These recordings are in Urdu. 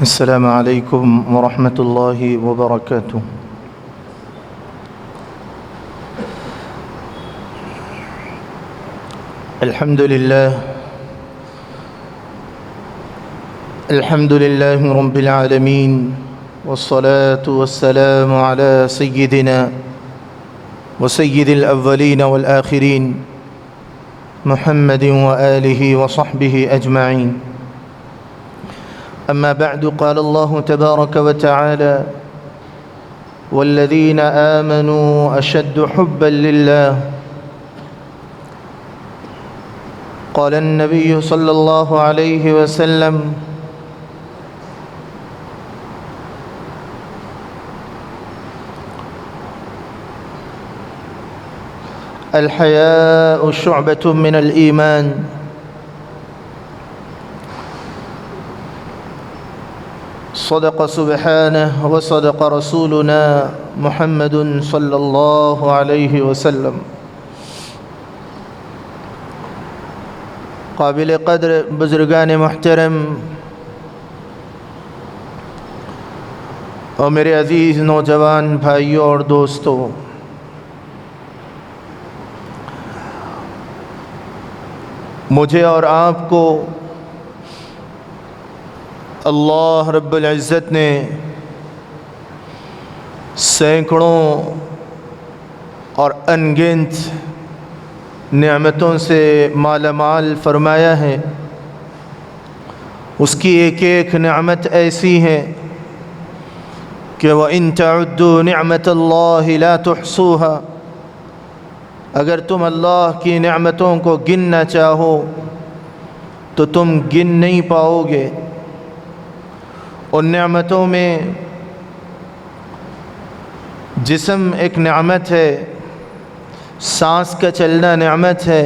السلام علیکم ورحمۃ اللہ وبرکاتہ۔ الحمد للہ رب العالمین والصلاة والسلام علی سیدنا وسید الاولین والآخرین محمد وآلہ وصحبہ اجمعین۔ أما بعد، قال الله تبارك وتعالى: والذين آمنوا أشد حبا لله. قال النبي صلى الله عليه وسلم: الحياء شعبة من الإيمان. صدق سبحانه وصدق رسولنا محمد صلی اللہ علیہ وسلم۔ قابل قدر بزرگان محترم اور میرے عزیز نوجوان بھائیوں اور دوستوں، مجھے اور آپ کو اللہ رب العزت نے سینکڑوں اور انگنت نعمتوں سے مالا مال فرمایا ہے۔ اس کی ایک ایک نعمت ایسی ہے کہ وَإِن تَعُدُّوا نِعْمَةَ اللَّهِ لَا تُحْصُوهَا، اگر تم اللہ کی نعمتوں کو گننا چاہو تو تم گن نہیں پاؤ گے۔ ان نعمتوں میں جسم ایک نعمت ہے، سانس کا چلنا نعمت ہے،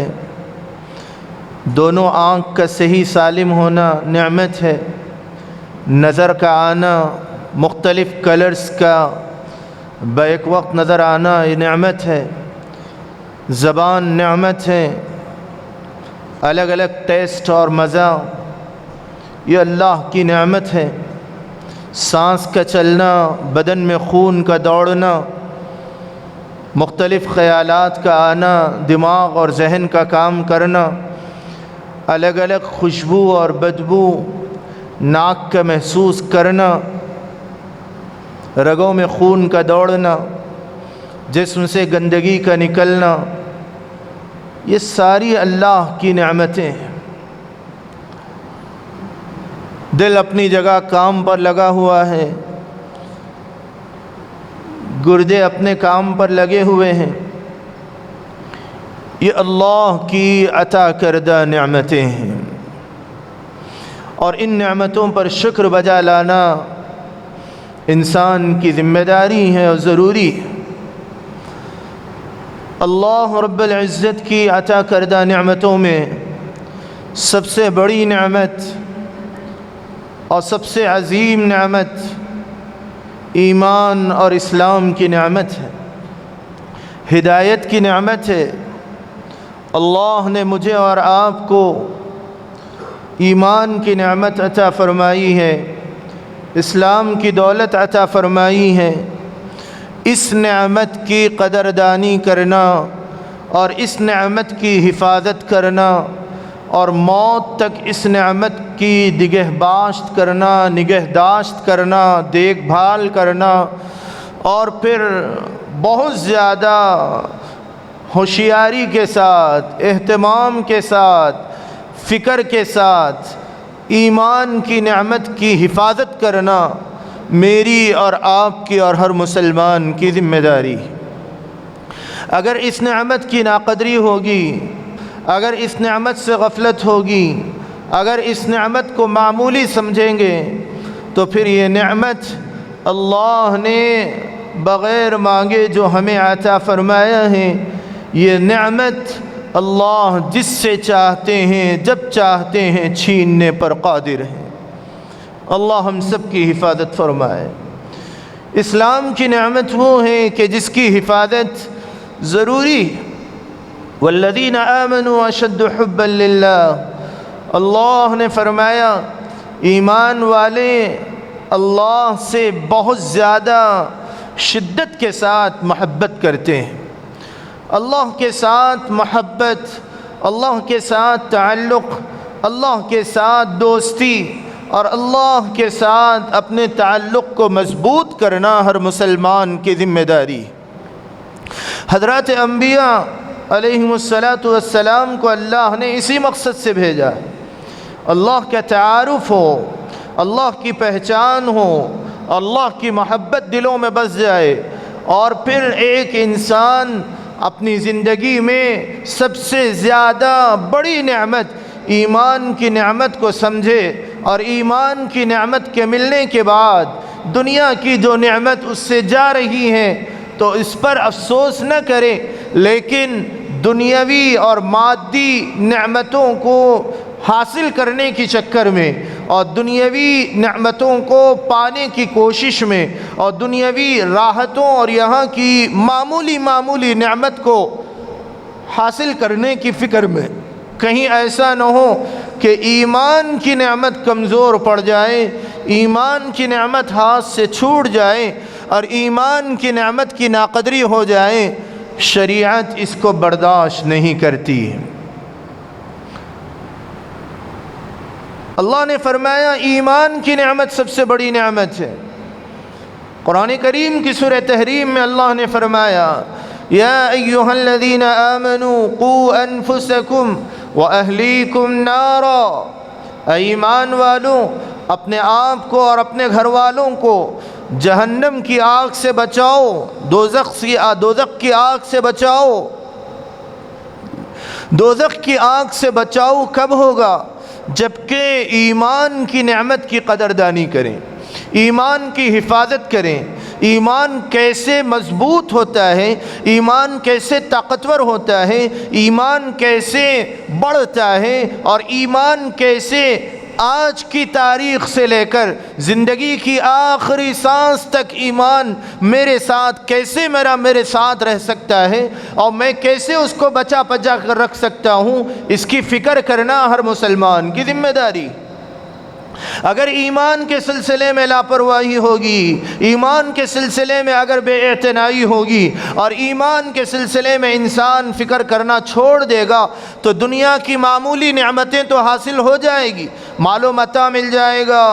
دونوں آنکھ کا صحیح سالم ہونا نعمت ہے، نظر کا آنا، مختلف کلرز کا بیک وقت نظر آنا یہ نعمت ہے، زبان نعمت ہے، الگ الگ ٹیسٹ اور مزہ یہ اللہ کی نعمت ہے، سانس کا چلنا، بدن میں خون کا دوڑنا، مختلف خیالات کا آنا، دماغ اور ذہن کا کام کرنا، الگ الگ خوشبو اور بدبو ناک کا محسوس کرنا، رگوں میں خون کا دوڑنا، جسم سے گندگی کا نکلنا، یہ ساری اللہ کی نعمتیں ہیں۔ دل اپنی جگہ کام پر لگا ہوا ہے، گردے اپنے کام پر لگے ہوئے ہیں، یہ اللہ کی عطا کردہ نعمتیں ہیں، اور ان نعمتوں پر شکر بجا لانا انسان کی ذمہ داری ہے اور ضروری ہے۔ اللہ رب العزت کی عطا کردہ نعمتوں میں سب سے بڑی نعمت اور سب سے عظیم نعمت ایمان اور اسلام کی نعمت ہے، ہدایت کی نعمت ہے۔ اللہ نے مجھے اور آپ کو ایمان کی نعمت عطا فرمائی ہے، اسلام کی دولت عطا فرمائی ہے۔ اس نعمت کی قدردانی کرنا اور اس نعمت کی حفاظت کرنا اور موت تک اس نعمت کی نگہداشت کرنا، دیکھ بھال کرنا، اور پھر بہت زیادہ ہوشیاری کے ساتھ، اہتمام کے ساتھ، فکر کے ساتھ ایمان کی نعمت کی حفاظت کرنا میری اور آپ کی اور ہر مسلمان کی ذمہ داری۔ اگر اس نعمت کی ناقدری ہوگی، اگر اس نعمت سے غفلت ہوگی، اگر اس نعمت کو معمولی سمجھیں گے تو پھر یہ نعمت اللہ نے بغیر مانگے جو ہمیں عطا فرمایا ہے، یہ نعمت اللہ جس سے چاہتے ہیں جب چاہتے ہیں چھیننے پر قادر ہیں۔ اللہ ہم سب کی حفاظت فرمائے۔ اسلام کی نعمت وہ ہے کہ جس کی حفاظت ضروری، والذین آمنوا اشد حبا للہ، اللہ نے فرمایا ایمان والے اللہ سے بہت زیادہ شدت کے ساتھ محبت کرتے ہیں۔ اللہ کے ساتھ محبت، اللہ کے ساتھ تعلق، اللہ کے ساتھ دوستی اور اللہ کے ساتھ اپنے تعلق کو مضبوط کرنا ہر مسلمان کی ذمہ داری۔ حضرات انبیاء علیہم السلام کو اللہ نے اسی مقصد سے بھیجا، اللہ کا تعارف ہو، اللہ کی پہچان ہو، اللہ کی محبت دلوں میں بس جائے، اور پھر ایک انسان اپنی زندگی میں سب سے زیادہ بڑی نعمت ایمان کی نعمت کو سمجھے، اور ایمان کی نعمت کے ملنے کے بعد دنیا کی جو نعمت اس سے جا رہی ہے تو اس پر افسوس نہ کرے، لیکن دنیاوی اور مادی نعمتوں کو حاصل کرنے کی چکر میں اور دنیاوی نعمتوں کو پانے کی کوشش میں اور دنیاوی راحتوں اور یہاں کی معمولی نعمت کو حاصل کرنے کی فکر میں کہیں ایسا نہ ہو کہ ایمان کی نعمت کمزور پڑ جائے، ایمان کی نعمت ہاتھ سے چھوٹ جائے اور ایمان کی نعمت کی ناقدری ہو جائے۔ شریعت اس کو برداشت نہیں کرتی۔ اللہ نے فرمایا ایمان کی نعمت سب سے بڑی نعمت ہے۔ قرآن کریم کی سورہ تحریم میں اللہ نے فرمایا یا ایھا الذین آمنوا قوا انفسکم واہلیکم نارا، اے ایمان والوں اپنے آپ کو اور اپنے گھر والوں کو جہنم کی آگ سے بچاؤ، دوزخ کی آگ سے بچاؤ۔ دوزخ کی آگ سے بچاؤ کب ہوگا؟ جبکہ ایمان کی نعمت کی قدردانی کریں، ایمان کی حفاظت کریں۔ ایمان کیسے مضبوط ہوتا ہے، ایمان کیسے طاقتور ہوتا ہے، ایمان کیسے بڑھتا ہے، اور ایمان کیسے آج کی تاریخ سے لے کر زندگی کی آخری سانس تک ایمان میرے ساتھ کیسے میرے ساتھ رہ سکتا ہے اور میں کیسے اس کو بچا کر رکھ سکتا ہوں، اس کی فکر کرنا ہر مسلمان کی ذمہ داری۔ اگر ایمان کے سلسلے میں لاپرواہی ہوگی، ایمان کے سلسلے میں اگر بے اعتنائی ہوگی اور ایمان کے سلسلے میں انسان فکر کرنا چھوڑ دے گا تو دنیا کی معمولی نعمتیں تو حاصل ہو جائے گی، مال و متاع مل جائے گا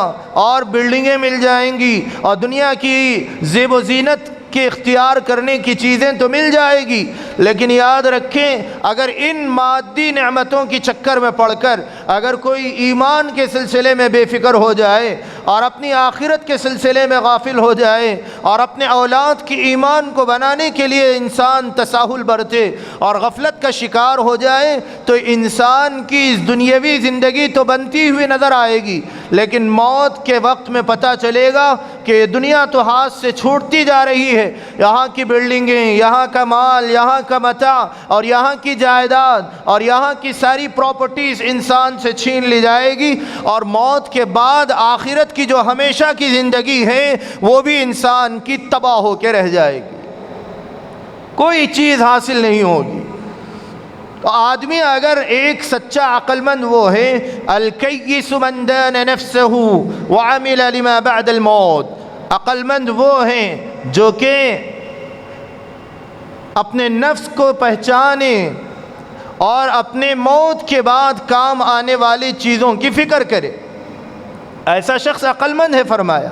اور بلڈنگیں مل جائیں گی اور دنیا کی زیب و زینت کے اختیار کرنے کی چیزیں تو مل جائے گی، لیکن یاد رکھیں اگر ان مادی نعمتوں کی چکر میں پڑ کر اگر کوئی ایمان کے سلسلے میں بے فکر ہو جائے اور اپنی آخرت کے سلسلے میں غافل ہو جائے اور اپنے اولاد کی ایمان کو بنانے کے لیے انسان تساہل برتے اور غفلت کا شکار ہو جائے تو انسان کی اس دنیاوی زندگی تو بنتی ہوئی نظر آئے گی، لیکن موت کے وقت میں پتہ چلے گا کہ دنیا تو ہاتھ سے چھوٹتی جا رہی ہے، یہاں کی بلڈنگیں، یہاں کا مال، یہاں کا متاع اور یہاں کی جائیداد اور یہاں کی ساری پراپرٹیز انسان سے چھین لی جائے گی، اور موت کے بعد آخرت کی جو ہمیشہ کی زندگی ہے وہ بھی انسان کی تباہ ہو کے رہ جائے گی، کوئی چیز حاصل نہیں ہوگی۔ تو آدمی اگر ایک سچا عقل مند وہ ہے الکیس من دان نفسہ وعمل لما بعد الموت، عقل مند وہ ہیں جو کہ اپنے نفس کو پہچانے اور اپنے موت کے بعد کام آنے والی چیزوں کی فکر کرے، ایسا شخص عقل مند ہے۔ فرمایا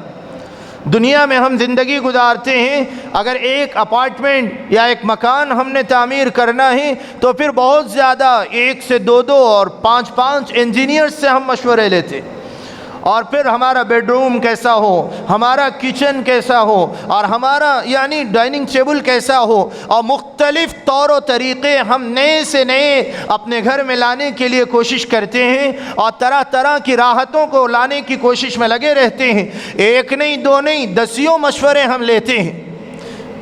دنیا میں ہم زندگی گزارتے ہیں، اگر ایک اپارٹمنٹ یا ایک مکان ہم نے تعمیر کرنا ہے تو پھر بہت زیادہ 1 سے 2 اور 5 انجینئر سے ہم مشورے لیتے اور پھر ہمارا بیڈ روم کیسا ہو، ہمارا کچن کیسا ہو، اور ہمارا یعنی ڈائننگ ٹیبل کیسا ہو، اور مختلف طور و طریقے ہم نئے سے نئے اپنے گھر میں لانے کے لیے کوشش کرتے ہیں، اور طرح طرح کی راحتوں کو لانے کی کوشش میں لگے رہتے ہیں۔ ایک نہیں دو نہیں، دسیوں مشورے ہم لیتے ہیں۔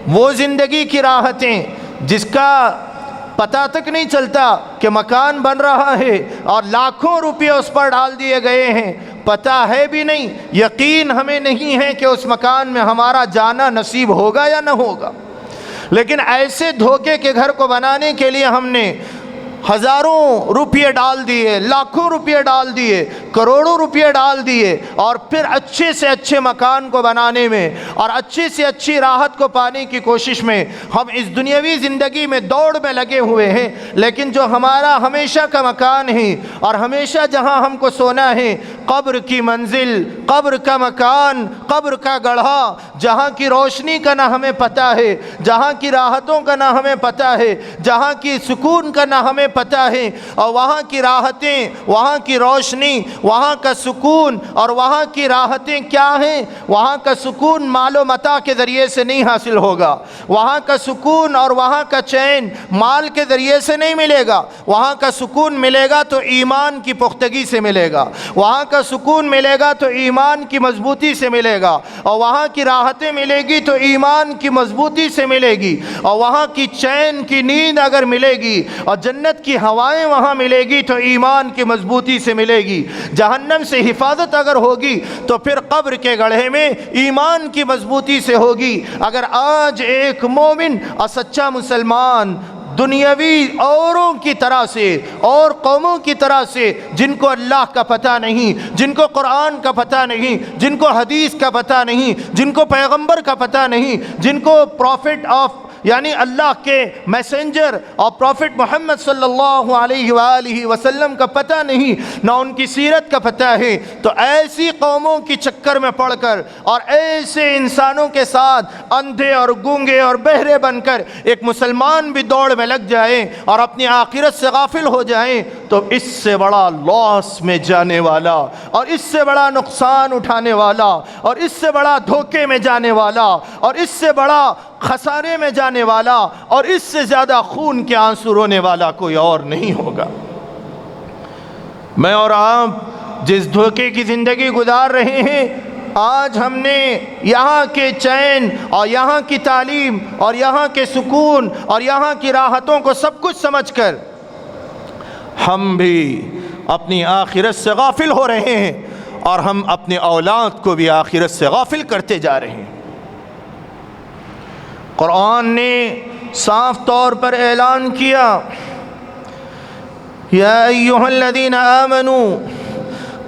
وہ زندگی کی راحتیں جس کا پتہ تک نہیں چلتا کہ مکان بن رہا ہے اور لاکھوں روپے اس پر ڈال دیے گئے ہیں، پتہ ہے بھی نہیں، یقین ہمیں نہیں ہے کہ اس مکان میں ہمارا جانا نصیب ہوگا یا نہ ہوگا، لیکن ایسے دھوکے کے گھر کو بنانے کے لیے ہم نے ہزاروں روپے ڈال دیے، لاکھوں روپے ڈال دیے، کروڑوں روپے ڈال دیے، اور پھر اچھے سے اچھے مکان کو بنانے میں اور اچھی سے اچھی راحت کو پانے کی کوشش میں ہم اس دنیاوی زندگی میں دوڑ میں لگے ہوئے ہیں۔ لیکن جو ہمارا ہمیشہ کا مکان ہے اور ہمیشہ جہاں ہم کو سونا ہے، قبر کی منزل، قبر کا مکان، قبر کا گڑھا، جہاں کی روشنی کا نہ ہمیں پتہ ہے، جہاں کی راحتوں کا نہ ہمیں پتہ ہے، جہاں کی سکون کا نہ ہمیں پتہ ہے، اور وہاں کی راحتیں، وہاں کی روشنی، وہاں کا سکون اور وہاں کی راحتیں کیا ہیں؟ وہاں کا سکون مال و متاع کے ذریعے سے نہیں حاصل ہوگا، وہاں کا سکون اور وہاں کا چین مال کے ذریعے سے نہیں ملے گا، وہاں کا سکون ملے گا تو ایمان کی پختگی سے ملے گا، وہاں کا سکون ملے گا تو ایمان کی مضبوطی سے ملے گا، اور وہاں کی راحتیں ملے گی تو ایمان کی مضبوطی سے ملے گی، اور وہاں کی چین کی نیند اگر ملے گی اور جنت کی ہوائیں وہاں ملے گی تو ایمان کی مضبوطی سے ملے گی، جہنم سے حفاظت اگر ہوگی تو پھر قبر کے گڑھے میں ایمان کی مضبوطی سے ہوگی۔ اگر آج ایک مومن اور سچا مسلمان دنیاوی اوروں کی طرح سے اور قوموں کی طرح سے جن کو اللہ کا پتہ نہیں، جن کو قرآن کا پتہ نہیں، جن کو حدیث کا پتہ نہیں، جن کو پیغمبر کا پتہ نہیں، جن کو پروفٹ آف یعنی اللہ کے میسنجر اور پروفٹ محمد صلی اللہ علیہ وآلہ وسلم کا پتہ نہیں، نہ ان کی سیرت کا پتہ ہے، تو ایسی قوموں کی چکر میں پڑ کر اور ایسے انسانوں کے ساتھ اندھے اور گونگے اور بہرے بن کر ایک مسلمان بھی دوڑ میں لگ جائے اور اپنی آخرت سے غافل ہو جائیں تو اس سے بڑا لاس میں جانے والا اور اس سے بڑا نقصان اٹھانے والا اور اس سے بڑا دھوکے میں جانے والا اور اس سے بڑا خسارے میں جانے والا اور اس سے زیادہ خون کے آنسو رونے والا کوئی اور نہیں ہوگا۔ میں اور آپ جس دھوکے کی زندگی گزار رہے ہیں، آج ہم نے یہاں کے چین اور یہاں کی تعلیم اور یہاں کے سکون اور یہاں کی راحتوں کو سب کچھ سمجھ کر ہم بھی اپنی آخرت سے غافل ہو رہے ہیں، اور ہم اپنی اولاد کو بھی آخرت سے غافل کرتے جا رہے ہیں۔ قرآن نے صاف طور پر اعلان کیا، یا ایھا الذین آمنوا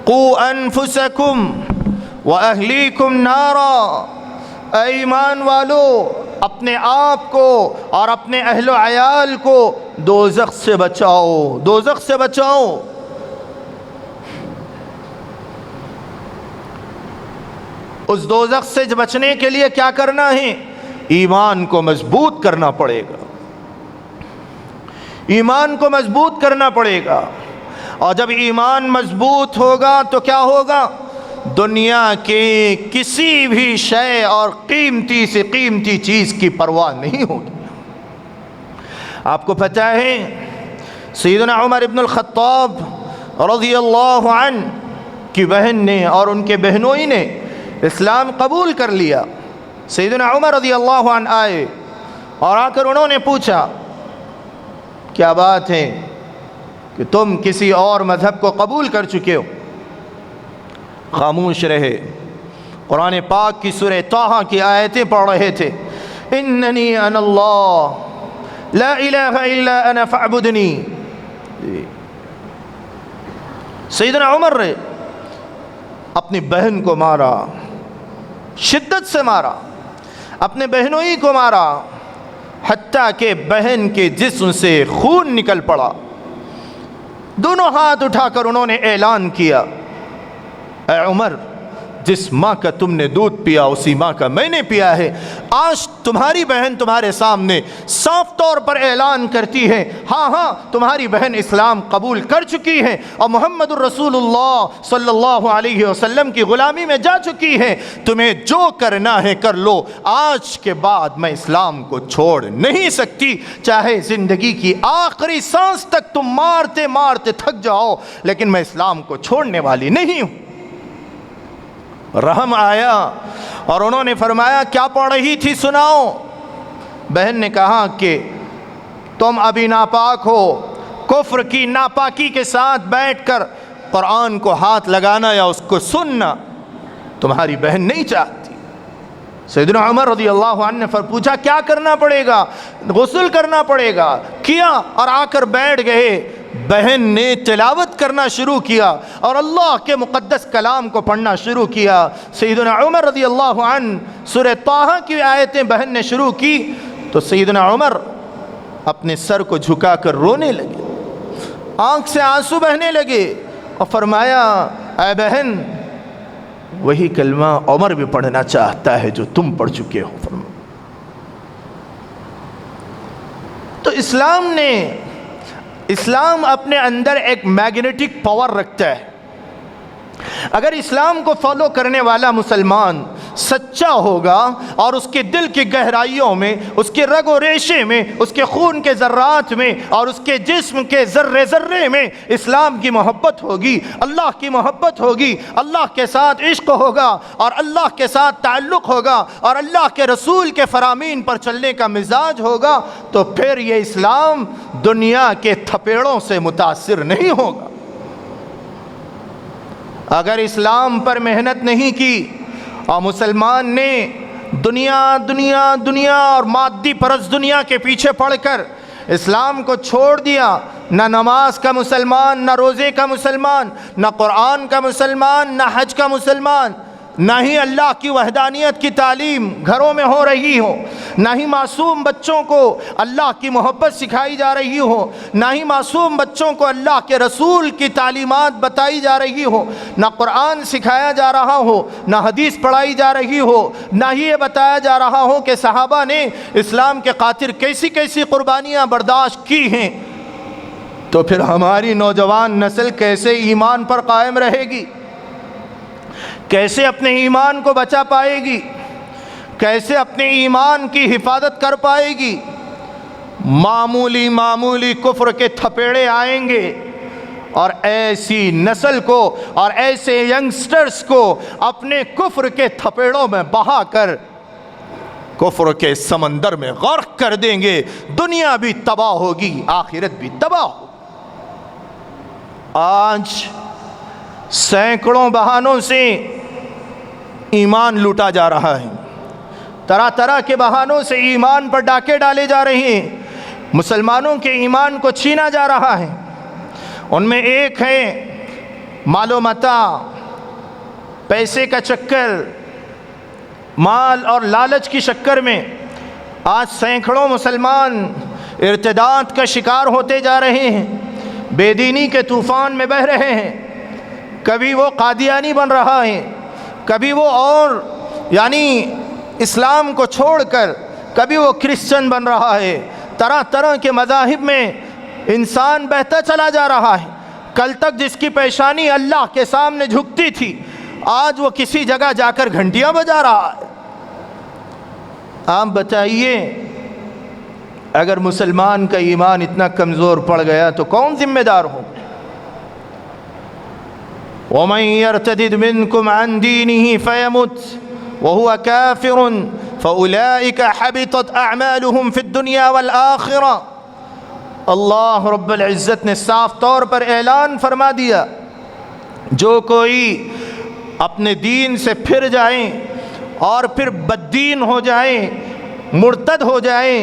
قوا انفسکم واہلیکم نارا، اے ایمان والو اپنے آپ کو اور اپنے اہل و عیال کو دوزخ سے بچاؤ، دوزخ سے بچاؤ۔ اس دوزخ سے بچنے کے لیے کیا کرنا ہے؟ ایمان کو مضبوط کرنا پڑے گا، ایمان کو مضبوط کرنا پڑے گا، اور جب ایمان مضبوط ہوگا تو کیا ہوگا؟ دنیا کے کسی بھی شے اور قیمتی سے قیمتی چیز کی پرواہ نہیں ہوگی۔ آپ کو پتہ ہے سیدنا عمر ابن الخطاب رضی اللہ عنہ کی بہن نے اور ان کے بہنوئی نے اسلام قبول کر لیا۔ سیدنا عمر رضی اللہ عنہ آئے اور آ کر انہوں نے پوچھا، کیا بات ہے کہ تم کسی اور مذہب کو قبول کر چکے ہو؟ خاموش رہے۔ قرآن پاک کی سورہ طٰہٰ کی آیتیں پڑھ رہے تھے، اننی انا اللہ لا الہ الا انا فاعبدنی۔ سیدنا عمر نے اپنی بہن کو مارا، شدت سے مارا، اپنے بہنوئی کو مارا، حتیٰ کہ بہن کے جسم سے خون نکل پڑا۔ دونوں ہاتھ اٹھا کر انہوں نے اعلان کیا، اے عمر، جس ماں کا تم نے دودھ پیا اسی ماں کا میں نے پیا ہے۔ آج تمہاری بہن تمہارے سامنے صاف طور پر اعلان کرتی ہے، ہاں تمہاری بہن اسلام قبول کر چکی ہے اور محمد الرسول اللہ صلی اللہ علیہ وسلم کی غلامی میں جا چکی ہے، تمہیں جو کرنا ہے کر لو، آج کے بعد میں اسلام کو چھوڑ نہیں سکتی، چاہے زندگی کی آخری سانس تک تم مارتے مارتے تھک جاؤ، لیکن میں اسلام کو چھوڑنے والی نہیں ہوں۔ رحم آیا اور انہوں نے فرمایا کیا پڑھ رہی تھی سناؤ؟ بہن نے کہا کہ تم ابھی ناپاک ہو، کفر کی ناپاکی کے ساتھ بیٹھ کر قرآن کو ہاتھ لگانا یا اس کو سننا تمہاری بہن نہیں چاہتی۔ سیدنا عمر رضی اللہ عنہ نے پوچھا کیا کرنا پڑے گا؟ غسل کرنا پڑے گا، کیا اور آ کر بیٹھ گئے۔ بہن نے تلاوت کرنا شروع کیا اور اللہ کے مقدس کلام کو پڑھنا شروع کیا۔ سیدنا عمر رضی اللہ عنہ سورہ طٰہٰ کی آیتیں بہن نے شروع کی تو سیدنا عمر اپنے سر کو جھکا کر رونے لگے، آنکھ سے آنسو بہنے لگے اور فرمایا اے بہن وہی کلمہ عمر بھی پڑھنا چاہتا ہے جو تم پڑھ چکے ہو۔ تو اسلام اپنے اندر ایک میگنیٹک پاور رکھتا ہے۔ اگر اسلام کو فالو کرنے والا مسلمان سچا ہوگا اور اس کے دل کی گہرائیوں میں، اس کے رگ و ریشے میں، اس کے خون کے ذرات میں اور اس کے جسم کے ذرے ذرے میں اسلام کی محبت ہوگی، اللہ کی محبت ہوگی، اللہ کے ساتھ عشق ہوگا اور اللہ کے ساتھ تعلق ہوگا اور اللہ کے رسول کے فرامین پر چلنے کا مزاج ہوگا، تو پھر یہ اسلام دنیا کے تھپیڑوں سے متاثر نہیں ہوگا۔ اگر اسلام پر محنت نہیں کی اور مسلمان نے دنیا اور مادی پرست دنیا کے پیچھے پڑھ کر اسلام کو چھوڑ دیا، نہ نماز کا مسلمان، نہ روزے کا مسلمان، نہ قرآن کا مسلمان، نہ حج کا مسلمان، نہ ہی اللہ کی وحدانیت کی تعلیم گھروں میں ہو رہی ہو، نہ ہی معصوم بچوں کو اللہ کی محبت سکھائی جا رہی ہو، نہ ہی معصوم بچوں کو اللہ کے رسول کی تعلیمات بتائی جا رہی ہو، نہ قرآن سکھایا جا رہا ہو، نہ حدیث پڑھائی جا رہی ہو، نہ ہی یہ بتایا جا رہا ہو کہ صحابہ نے اسلام کے خاطر کیسی کیسی قربانیاں برداشت کی ہیں، تو پھر ہماری نوجوان نسل کیسے ایمان پر قائم رہے گی؟ کیسے اپنے ایمان کو بچا پائے گی؟ کیسے اپنے ایمان کی حفاظت کر پائے گی؟ معمولی کفر کے تھپیڑے آئیں گے اور ایسی نسل کو اور ایسے ینگسٹرز کو اپنے کفر کے تھپیڑوں میں بہا کر کفر کے سمندر میں غرق کر دیں گے۔ دنیا بھی تباہ ہوگی، آخرت بھی تباہ ہوگی۔ آج سینکڑوں بہانوں سے ایمان لوٹا جا رہا ہے، طرح طرح کے بہانوں سے ایمان پر ڈاکے ڈالے جا رہے ہیں، مسلمانوں کے ایمان کو چھینا جا رہا ہے۔ ان میں ایک ہے مال و متاع، پیسے کا چکر، مال اور لالچ کی شکر میں آج سینکڑوں مسلمان ارتداد کا شکار ہوتے جا رہے ہیں، بے دینی کے طوفان میں بہہ رہے ہیں۔ کبھی وہ قادیانی بن رہا ہے، کبھی وہ اور اسلام کو چھوڑ کر کبھی وہ کرسچن بن رہا ہے۔ طرح طرح کے مذاہب میں انسان بہتا چلا جا رہا ہے۔ کل تک جس کی پیشانی اللہ کے سامنے جھکتی تھی، آج وہ کسی جگہ جا کر گھنٹیاں بجا رہا ہے۔ آپ بتائیے اگر مسلمان کا ایمان اتنا کمزور پڑ گیا تو کون ذمہ دار ہو؟ وَمَن يَرْتَدِدْ مِنْكُمْ عَنْ دِينِهِ فَيَمُتْ وَهُوَ كَافِرٌ فَأُولَئِكَ حَبِطَتْ أَعْمَالُهُمْ فِي الدُّنْيَا وَالْآخِرَةِ۔ اللہ رب العزت نے صاف طور پر اعلان فرما دیا، جو کوئی اپنے دین سے پھر جائیں اور پھر بددین ہو جائیں، مرتد ہو جائیں،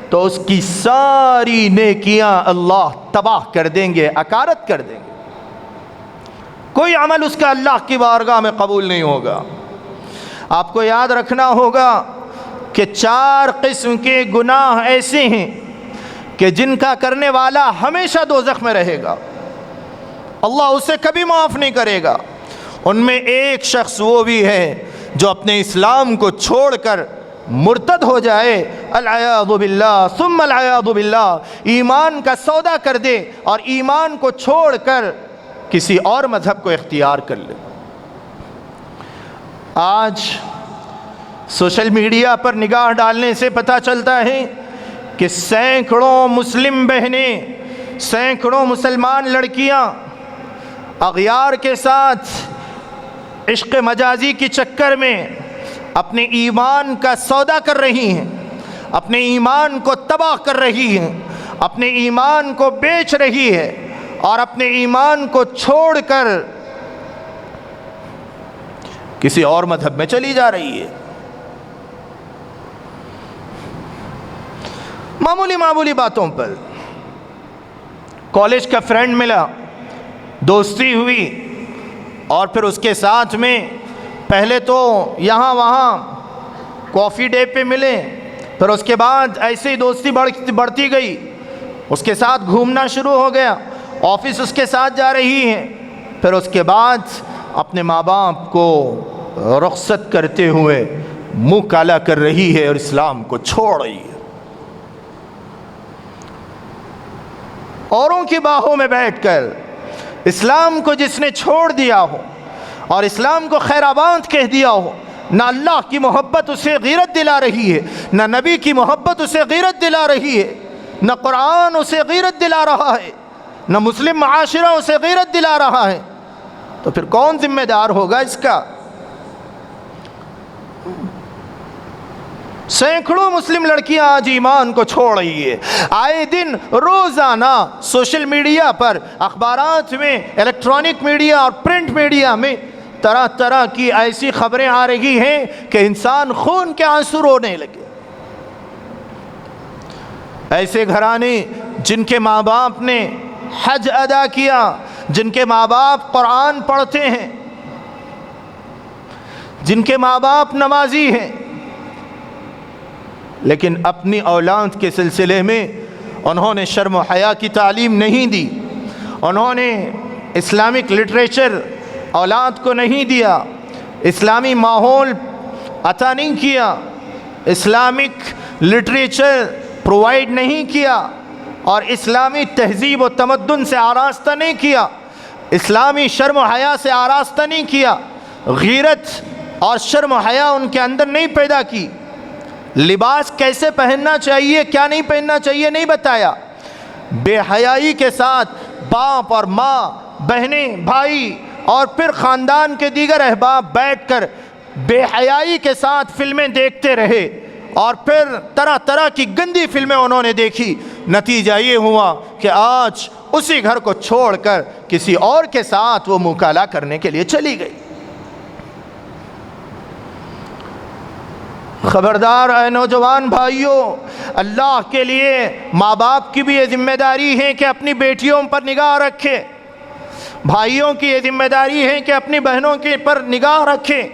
تو اس کی ساری نیکیاں اللہ تباہ کر دیں گے، اکارت کر دیں گے۔ کوئی عمل اس کا اللہ کی بارگاہ میں قبول نہیں ہوگا۔ آپ کو یاد رکھنا ہوگا کہ 4 قسم کے گناہ ایسے ہیں کہ جن کا کرنے والا ہمیشہ دوزخ میں رہے گا، اللہ اسے کبھی معاف نہیں کرے گا۔ ان میں ایک شخص وہ بھی ہے جو اپنے اسلام کو چھوڑ کر مرتد ہو جائے، العیاذ باللہ ثم العیاذ باللہ، ایمان کا سودا کر دے اور ایمان کو چھوڑ کر کسی اور مذہب کو اختیار کر لے۔ آج سوشل میڈیا پر نگاہ ڈالنے سے پتہ چلتا ہے کہ سینکڑوں مسلم بہنیں، سینکڑوں مسلمان لڑکیاں اغیار کے ساتھ عشق مجازی کے چکر میں اپنے ایمان کا سودا کر رہی ہیں، اپنے ایمان کو تباہ کر رہی ہیں، اپنے ایمان کو بیچ رہی ہے اور اپنے ایمان کو چھوڑ کر کسی اور مذہب میں چلی جا رہی ہے۔ معمولی باتوں پر کالج کا فرینڈ ملا، دوستی ہوئی اور پھر اس کے ساتھ میں پہلے تو یہاں وہاں کافی ڈے پہ ملے، پھر اس کے بعد ایسے ہی دوستی بڑھتی گئی، اس کے ساتھ گھومنا شروع ہو گیا، آفس اس کے ساتھ جا رہی ہیں، پھر اس کے بعد اپنے ماں باپ کو رخصت کرتے ہوئے منہ کالا کر رہی ہے اور اسلام کو چھوڑ رہی ہے۔ اوروں کی باہوں میں بیٹھ کر اسلام کو جس نے چھوڑ دیا ہو اور اسلام کو خیر آباد کہہ دیا ہو، نہ اللہ کی محبت اسے غیرت دلا رہی ہے، نہ نبی کی محبت اسے غیرت دلا رہی ہے، نہ قرآن اسے غیرت دلا رہا ہے، نہ مسلم معاشرہ اسے غیرت دلا رہا ہے، تو پھر کون ذمہ دار ہوگا اس کا؟ سینکڑوں مسلم لڑکیاں آج ایمان کو چھوڑ رہی ہے۔ آئے دن روزانہ سوشل میڈیا پر، اخبارات میں، الیکٹرانک میڈیا اور پرنٹ میڈیا میں طرح طرح کی ایسی خبریں آ رہی ہیں کہ انسان خون کے آنسو رونے لگے۔ ایسے گھرانے جن کے ماں باپ نے حج ادا کیا، جن کے ماں باپ قرآن پڑھتے ہیں، جن کے ماں باپ نمازی ہیں، لیکن اپنی اولاد کے سلسلے میں انہوں نے شرم و حیا کی تعلیم نہیں دی، انہوں نے اسلامک لٹریچر اولاد کو نہیں دیا، اسلامی ماحول عطا نہیں کیا، اسلامک لٹریچر پرووائیڈ نہیں کیا اور اسلامی تہذیب و تمدن سے آراستہ نہیں کیا، اسلامی شرم و حیا سے آراستہ نہیں کیا، غیرت اور شرم و حیا ان کے اندر نہیں پیدا کی، لباس کیسے پہننا چاہیے کیا نہیں پہننا چاہیے نہیں بتایا، بے حیائی کے ساتھ باپ اور ماں، بہنیں، بھائی اور پھر خاندان کے دیگر احباب بیٹھ کر بے حیائی کے ساتھ فلمیں دیکھتے رہے اور پھر طرح طرح کی گندی فلمیں انہوں نے دیکھی۔ نتیجہ یہ ہوا کہ آج اسی گھر کو چھوڑ کر کسی اور کے ساتھ وہ مکالمہ کرنے کے لیے چلی گئی۔ خبردار اے نوجوان بھائیوں، اللہ کے لیے ماں باپ کی بھی یہ ذمہ داری ہے کہ اپنی بیٹیوں پر نگاہ رکھے، بھائیوں کی یہ ذمہ داری ہے کہ اپنی بہنوں کے پر نگاہ رکھیں،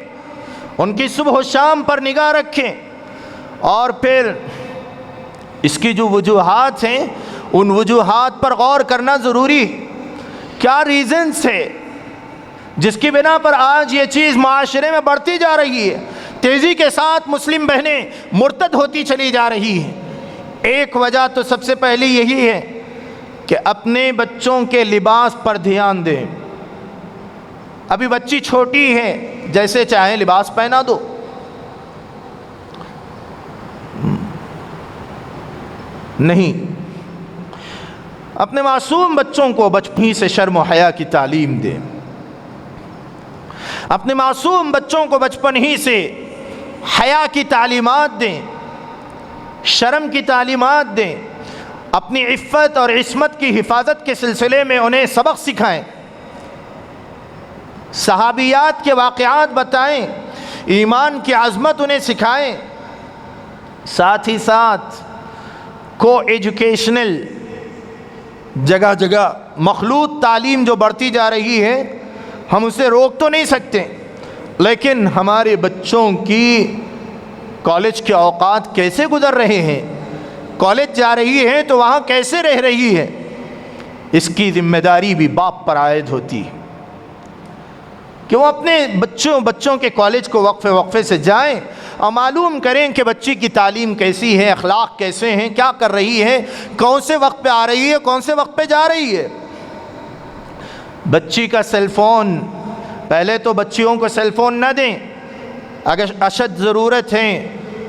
ان کی صبح و شام پر نگاہ رکھیں، اور پھر اس کی جو وجوہات ہیں ان وجوہات پر غور کرنا ضروری ہے۔ کیا ریزنز ہے جس کی بنا پر آج یہ چیز معاشرے میں بڑھتی جا رہی ہے، تیزی کے ساتھ مسلم بہنیں مرتد ہوتی چلی جا رہی ہیں؟ ایک وجہ تو سب سے پہلی یہی ہے کہ اپنے بچوں کے لباس پر دھیان دیں۔ ابھی بچی چھوٹی ہے، جیسے چاہیں لباس پہنا دو، نہیں، اپنے معصوم بچوں کو بچپن ہی سے شرم و حیا کی تعلیم دیں، اپنے معصوم بچوں کو بچپن ہی سے حیا کی تعلیمات دیں، شرم کی تعلیمات دیں، اپنی عفت اور عصمت کی حفاظت کے سلسلے میں انہیں سبق سکھائیں، صحابیات کے واقعات بتائیں، ایمان کی عظمت انہیں سکھائیں، ساتھ ہی ساتھ کو ایجوکیشنل جگہ جگہ مخلوط تعلیم جو بڑھتی جا رہی ہے ہم اسے روک تو نہیں سکتے، لیکن ہمارے بچوں کی کالج کے اوقات کیسے گزر رہے ہیں، کالج جا رہی ہے تو وہاں کیسے رہ رہی ہے، اس کی ذمہ داری بھی باپ پر عائد ہوتی ہے۔ کہ وہ اپنے بچوں کے کالج کو وقفے سے جائیں اور معلوم کریں کہ بچی کی تعلیم کیسی ہے، اخلاق کیسے ہیں، کیا کر رہی ہے، کون سے وقت پہ آ رہی ہے، کون سے وقت پہ جا رہی ہے۔ بچی کا سیل فون، پہلے تو بچیوں کو سیل فون نہ دیں، اگر اشد ضرورت ہے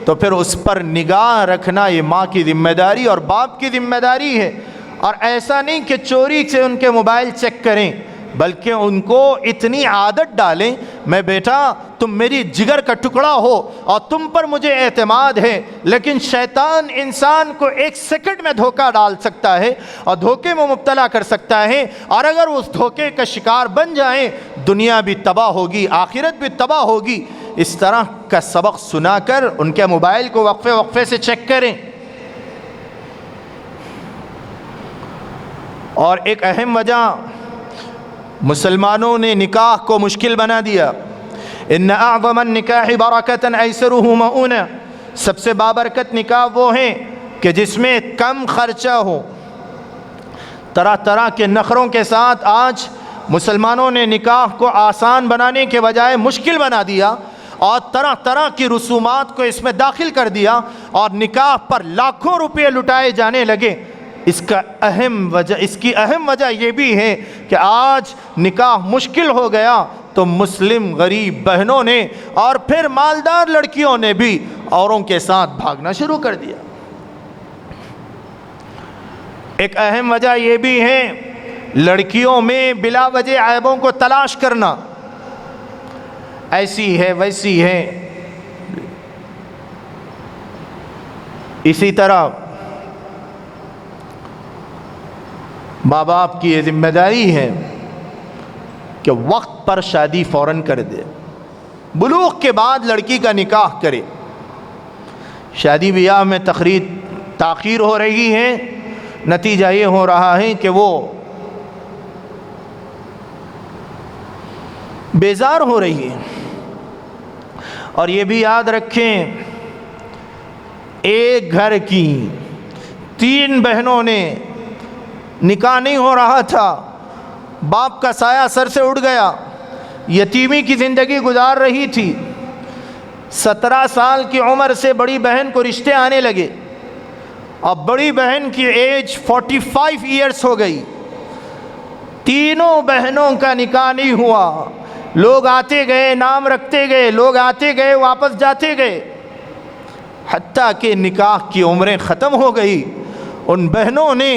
تو پھر اس پر نگاہ رکھنا یہ ماں کی ذمہ داری اور باپ کی ذمہ داری ہے۔ اور ایسا نہیں کہ چوری سے ان کے موبائل چیک کریں، بلکہ ان کو اتنی عادت ڈالیں، میں بیٹا تم میری جگر کا ٹکڑا ہو اور تم پر مجھے اعتماد ہے، لیکن شیطان انسان کو ایک سیکنڈ میں دھوکہ ڈال سکتا ہے اور دھوکے میں مبتلا کر سکتا ہے، اور اگر اس دھوکے کا شکار بن جائیں دنیا بھی تباہ ہوگی، آخرت بھی تباہ ہوگی۔ اس طرح کا سبق سنا کر ان کے موبائل کو وقفے سے چیک کریں۔ اور ایک اہم وجہ، مسلمانوں نے نکاح کو مشکل بنا دیا۔ ان اعظم النکاح برکۃ ایسرہ مؤونہ، سب سے بابرکت نکاح وہ ہیں کہ جس میں کم خرچہ ہو۔ طرح طرح کے نخروں کے ساتھ آج مسلمانوں نے نکاح کو آسان بنانے کے بجائے مشکل بنا دیا اور طرح طرح کی رسومات کو اس میں داخل کر دیا اور نکاح پر لاکھوں روپے لٹائے جانے لگے۔ اس کی اہم وجہ یہ بھی ہے کہ آج نکاح مشکل ہو گیا تو مسلم غریب بہنوں نے اور پھر مالدار لڑکیوں نے بھی اوروں کے ساتھ بھاگنا شروع کر دیا۔ ایک اہم وجہ یہ بھی ہے لڑکیوں میں بلا وجہ عیبوں کو تلاش کرنا، ایسی ہے ویسی ہے۔ اسی طرح ماں باپ کی یہ ذمہ داری ہے کہ وقت پر شادی فوراً کر دے، بلوغ کے بعد لڑکی کا نکاح کرے۔ شادی بیاہ میں تاخیر ہو رہی ہے، نتیجہ یہ ہو رہا ہے کہ وہ بیزار ہو رہی ہے۔ اور یہ بھی یاد رکھیں، ایک گھر کی 3 بہنوں نے نکاح نہیں ہو رہا تھا، باپ کا سایہ سر سے اڑ گیا، یتیمی کی زندگی گزار رہی تھی، 17 سال کی عمر سے بڑی بہن کو رشتے آنے لگے، اب بڑی بہن کی ایج 45 ایئرس ہو گئی، تینوں بہنوں کا نکاح نہیں ہوا۔ لوگ آتے گئے، نام رکھتے گئے، لوگ آتے گئے واپس جاتے گئے، حتیٰ کہ نکاح کی عمریں ختم ہو گئی۔ ان بہنوں نے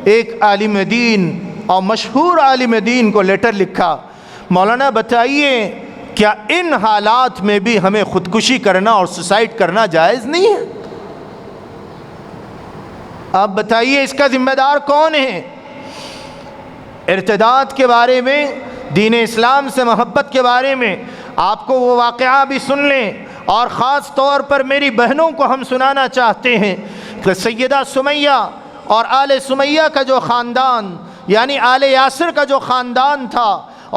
ایک عالم دین اور مشہور عالم دین کو لیٹر لکھا، مولانا بتائیے کیا ان حالات میں بھی ہمیں خودکشی کرنا اور سوسائڈ کرنا جائز نہیں ہے؟ آپ بتائیے اس کا ذمہ دار کون ہے؟ ارتداد کے بارے میں، دین اسلام سے محبت کے بارے میں آپ کو وہ واقعہ بھی سن لیں، اور خاص طور پر میری بہنوں کو ہم سنانا چاہتے ہیں کہ سیدہ سمیہ اور آل سمیہ کا جو خاندان، یعنی آل یاسر کا جو خاندان تھا،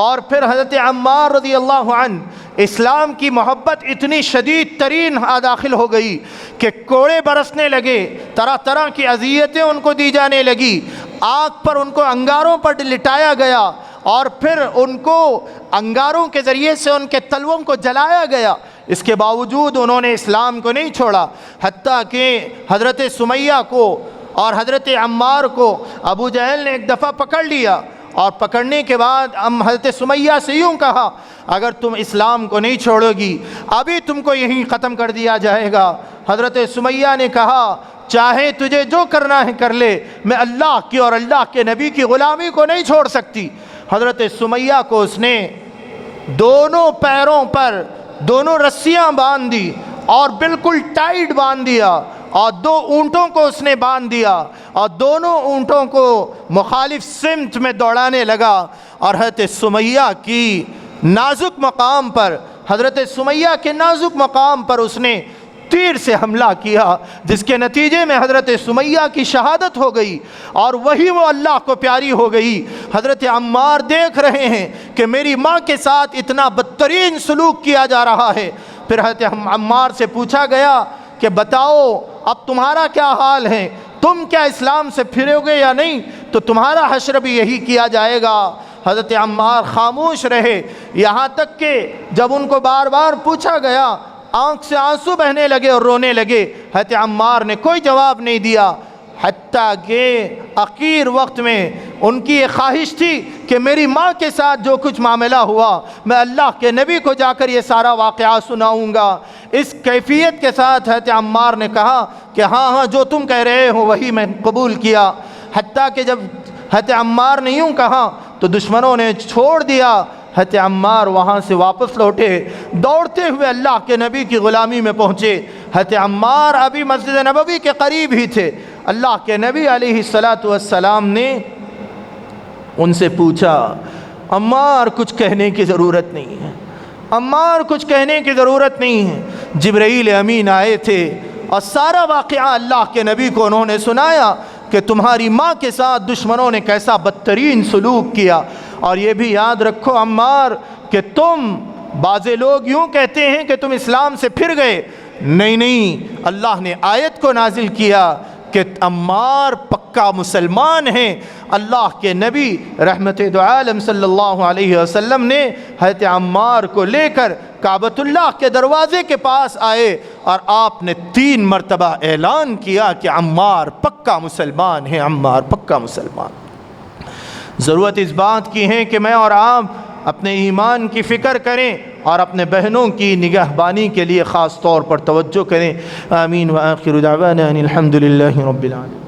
اور پھر حضرت عمار رضی اللہ عنہ، اسلام کی محبت اتنی شدید ترین داخل ہو گئی کہ کوڑے برسنے لگے، طرح طرح کی اذیتیں ان کو دی جانے لگی، آگ پر ان کو انگاروں پر لٹایا گیا، اور پھر ان کو انگاروں کے ذریعے سے ان کے تلووں کو جلایا گیا۔ اس کے باوجود انہوں نے اسلام کو نہیں چھوڑا، حتیٰ کہ حضرت سمیہ کو اور حضرت عمار کو ابو جہل نے ایک دفعہ پکڑ لیا، اور پکڑنے کے بعد حضرت سمیہ سے یوں کہا، اگر تم اسلام کو نہیں چھوڑو گی ابھی تم کو یہیں ختم کر دیا جائے گا۔ حضرت سمیہ نے کہا، چاہے تجھے جو کرنا ہے کر لے، میں اللہ کی اور اللہ کے نبی کی غلامی کو نہیں چھوڑ سکتی۔ حضرت سمیہ کو اس نے دونوں پیروں پر دونوں رسیاں باندھ دی اور بالکل ٹائٹ باندھ دیا، اور 2 اونٹوں کو اس نے باندھ دیا اور دونوں اونٹوں کو مخالف سمت میں دوڑانے لگا، اور حضرت سمیہ کی نازک مقام پر، حضرت سمیہ کے نازک مقام پر اس نے تیر سے حملہ کیا، جس کے نتیجے میں حضرت سمیہ کی شہادت ہو گئی، اور وہی وہ اللہ کو پیاری ہو گئی۔ حضرت عمار دیکھ رہے ہیں کہ میری ماں کے ساتھ اتنا بدترین سلوک کیا جا رہا ہے۔ پھر حضرت عمار سے پوچھا گیا کہ بتاؤ اب تمہارا کیا حال ہے، تم کیا اسلام سے پھرو گے یا نہیں؟ تو تمہارا حشر بھی یہی کیا جائے گا۔ حضرت عمار خاموش رہے، یہاں تک کہ جب ان کو بار بار پوچھا گیا آنکھ سے آنسو بہنے لگے اور رونے لگے۔ حضرت عمار نے کوئی جواب نہیں دیا، حتیٰ کہ آخر وقت میں ان کی یہ خواہش تھی کہ میری ماں کے ساتھ جو کچھ معاملہ ہوا میں اللہ کے نبی کو جا کر یہ سارا واقعہ سناؤں گا۔ اس کیفیت کے ساتھ حضرت عمار نے کہا کہ ہاں جو تم کہہ رہے ہو وہی میں قبول کیا۔ حتیٰ کہ جب حضرت عمار نے یوں کہا تو دشمنوں نے چھوڑ دیا۔ حضرت عمار وہاں سے واپس لوٹے، دوڑتے ہوئے اللہ کے نبی کی غلامی میں پہنچے۔ حضرت عمار ابھی مسجد نبوی کے قریب ہی تھے۔ اللہ کے نبی علیہ السلام نے ان سے پوچھا، عمار کچھ کہنے کی ضرورت نہیں ہے، عمار کچھ کہنے کی ضرورت نہیں ہے۔ جبرائیل امین آئے تھے اور سارا واقعہ اللہ کے نبی کو انہوں نے سنایا کہ تمہاری ماں کے ساتھ دشمنوں نے کیسا بدترین سلوک کیا۔ اور یہ بھی یاد رکھو عمار کہ تم، بعض لوگ یوں کہتے ہیں کہ تم اسلام سے پھر گئے، نہیں، اللہ نے آیت کو نازل کیا کہ عمار پکا مسلمان ہیں۔ اللہ کے نبی رحمت دو عالم صلی اللہ علیہ وسلم نے حضرت عمار کو لے کر کعبۃ اللہ کے دروازے کے پاس آئے اور آپ نے 3 مرتبہ اعلان کیا کہ عمار پکا مسلمان ہے، عمار پکا مسلمان۔ ضرورت اس بات کی ہے کہ میں اور آپ اپنے ایمان کی فکر کریں اور اپنے بہنوں کی نگہبانی کے لیے خاص طور پر توجہ کریں۔ آمین وآخر دعوانا ان الحمد للہ رب العالمین۔